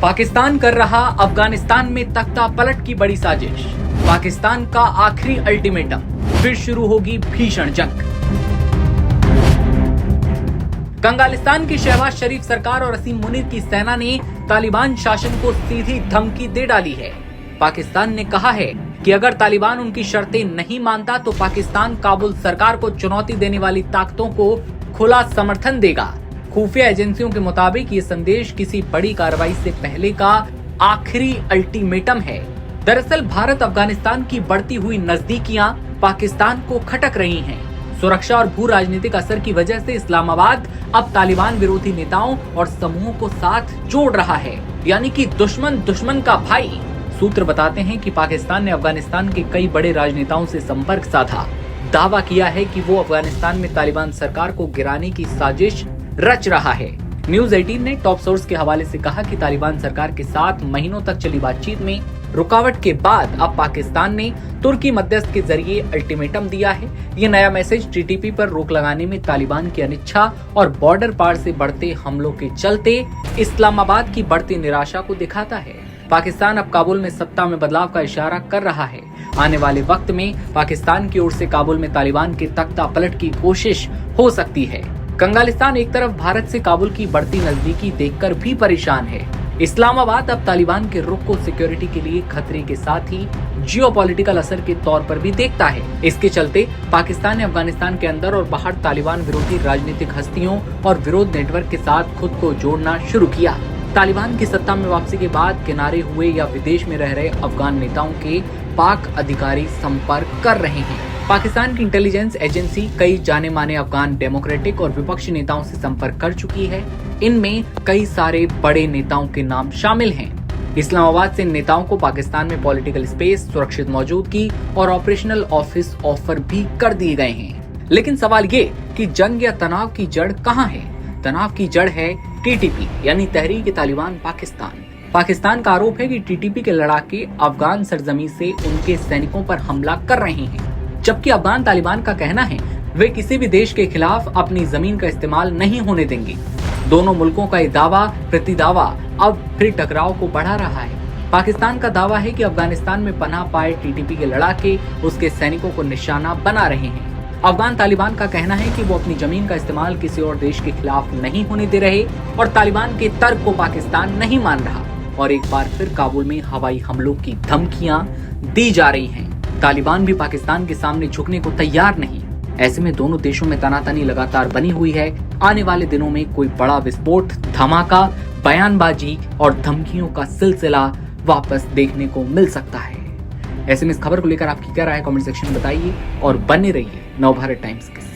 पाकिस्तान कर रहा अफगानिस्तान में तख्ता पलट की बड़ी साजिश। पाकिस्तान का आखिरी अल्टीमेटम, फिर शुरू होगी भीषण जंग। कंगालिस्तान की शहबाज शरीफ सरकार और असीम मुनीर की सेना ने तालिबान शासन को सीधी धमकी दे डाली है। पाकिस्तान ने कहा है कि अगर तालिबान उनकी शर्तें नहीं मानता तो पाकिस्तान काबुल सरकार को चुनौती देने वाली ताकतों को खुला समर्थन देगा। खुफिया एजेंसियों के मुताबिक ये संदेश किसी बड़ी कार्रवाई से पहले का आखिरी अल्टीमेटम है। दरअसल भारत अफगानिस्तान की बढ़ती हुई नजदीकियां पाकिस्तान को खटक रही हैं। सुरक्षा और भू राजनीतिक असर की वजह से इस्लामाबाद अब तालिबान विरोधी नेताओं और समूहों को साथ जोड़ रहा है, यानी कि दुश्मन दुश्मन का भाई। सूत्र बताते हैं कि पाकिस्तान ने अफगानिस्तान के कई बड़े राजनेताओं से संपर्क साधा, दावा किया है कि वो अफगानिस्तान में तालिबान सरकार को गिराने की साजिश रच रहा है। न्यूज 18 ने टॉप सोर्स के हवाले से कहा कि तालिबान सरकार के साथ महीनों तक चली बातचीत में रुकावट के बाद अब पाकिस्तान ने तुर्की मध्यस्थ के जरिए अल्टीमेटम दिया है। ये नया मैसेज टीटीपी पर रोक लगाने में तालिबान की अनिच्छा और बॉर्डर पार से बढ़ते हमलों के चलते इस्लामाबाद की बढ़ती निराशा को दिखाता है। पाकिस्तान अब काबुल में सत्ता में बदलाव का इशारा कर रहा है। आने वाले वक्त में पाकिस्तान की ओर से काबुल में तालिबान के तख्ता पलट की कोशिश हो सकती है। कंगालिस्तान एक तरफ भारत से काबुल की बढ़ती नजदीकी देखकर भी परेशान है। इस्लामाबाद अब तालिबान के रुख को सिक्योरिटी के लिए खतरे के साथ ही जियोपॉलिटिकल असर के तौर पर भी देखता है। इसके चलते पाकिस्तान ने अफगानिस्तान के अंदर और बाहर तालिबान विरोधी राजनीतिक हस्तियों और विरोध नेटवर्क के साथ खुद को जोड़ना शुरू किया। तालिबान की सत्ता में वापसी के बाद किनारे हुए या विदेश में रह रहे अफगान नेताओं के पाक अधिकारी संपर्क कर रहे हैं। पाकिस्तान की इंटेलिजेंस एजेंसी कई जाने माने अफगान डेमोक्रेटिक और विपक्षी नेताओं से संपर्क कर चुकी है। इनमें कई सारे बड़े नेताओं के नाम शामिल हैं। इस्लामाबाद से नेताओं को पाकिस्तान में पॉलिटिकल स्पेस, सुरक्षित मौजूदगी और ऑपरेशनल ऑफिस ऑफर भी कर दिए गए हैं। लेकिन सवाल ये कि जंग या तनाव की जड़ कहाँ है? तनाव की जड़ है टीटीपी यानी तहरीक-ए-तालिबान पाकिस्तान। पाकिस्तान का आरोप है कि टीटीपी के लड़ाके अफगान सरजमी से उनके सैनिकों पर हमला कर रहे हैं, जबकि अफगान तालिबान का कहना है वे किसी भी देश के खिलाफ अपनी जमीन का इस्तेमाल नहीं होने देंगे। दोनों मुल्कों का ये दावा प्रतिदावा अब फिर टकराव को बढ़ा रहा है। पाकिस्तान का दावा है कि अफगानिस्तान में पनाह पाए टीटीपी के लड़ाके उसके सैनिकों को निशाना बना रहे हैं। अफगान तालिबान का कहना है कि वो अपनी जमीन का इस्तेमाल किसी और देश के खिलाफ नहीं होने दे रहे और तालिबान के तर्क को पाकिस्तान नहीं मान रहा और एक बार फिर काबुल में हवाई हमलों की धमकियां दी जा रही हैं। तालिबान भी पाकिस्तान के सामने झुकने को तैयार नहीं। ऐसे में दोनों देशों में तनातनी लगातार बनी हुई है। आने वाले दिनों में कोई बड़ा विस्फोट, धमाका, बयानबाजी और धमकियों का सिलसिला वापस देखने को मिल सकता है। ऐसे में इस खबर को लेकर आपकी क्या राय है कमेंट सेक्शन में बताइए और बने रहिए नवभारत टाइम्स के साथ।